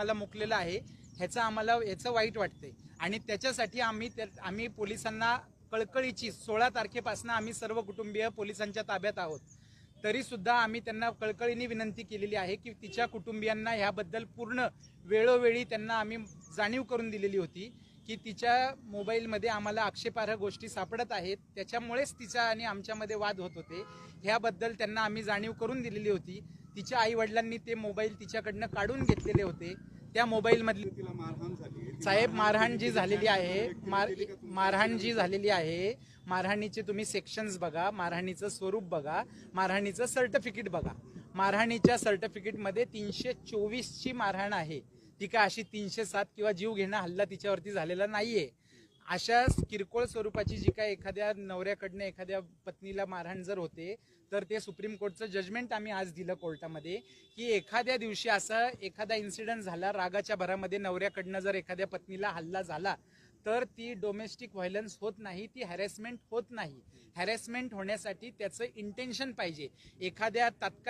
आम्हाला मुकलेलं आहे ह्याचं वाईट वाटतंय आणि त्याच्यासाठी आम्ही पोलिसांना कळकळीची 16 तारखेपासून आम्ही सर्व कुटुंबीय पोलिसांच्या ताब्यात आहोत. तरी सुद्धा आम्ही त्यांना कळकळीने विनंती केलेली आहे की तिच्या कुटुंबियांना ह्याबद्दल पूर्ण वेळोवेळी त्यांना आम्ही जाणीव करून दिलेली होती की तिच्या मोबाईलमध्ये आम्हाला आक्षेपार्ह गोष्टी सापडत आहेत, त्याच्यामुळेच तिचा आणि आमच्यामध्ये वाद होत होते. ह्याबद्दल त्यांना आम्ही जाणीव करून दिलेली होती. तिच्या आई वडिलांनी ते मोबाईल तिच्याकडनं काढून घेतलेले होते. त्या मोबाईलमधली साहेब मारहाण जी झालेली आहे मारहाणीचे तुम्ही सेक्शन्स बघा, मारहाणीचं स्वरूप बघा, मारहाणीचं सर्टिफिकेट बघा. मारहाणीच्या सर्टिफिकेटमध्ये 324 ची मारहाण आहे. ती काय अशी 307 किंवा जीव घेणं हल्ला तिच्यावरती झालेला नाहीये. अशा किरकोळ स्वरूपाची जी काय एखाद्या नवऱ्याकडनं एखाद्या पत्नीला मारहाण जर होते तर ते सुप्रीम कोर्टचं जजमेंट आम्ही आज दिलं कोर्टामध्ये की एखाद्या दिवशी असा एखादा इन्सिडेंट झाला, रागाच्या भरामध्ये नवऱ्याकडनं जर एखाद्या पत्नीला हल्ला झाला तर ती डोमेस्टिक व्हायलन्स होत नाही, ती हॅरेसमेंट होत नाही. हॅरेसमेंट होण्यासाठी त्याचं इंटेन्शन पाहिजे. एखाद्या तात्काळ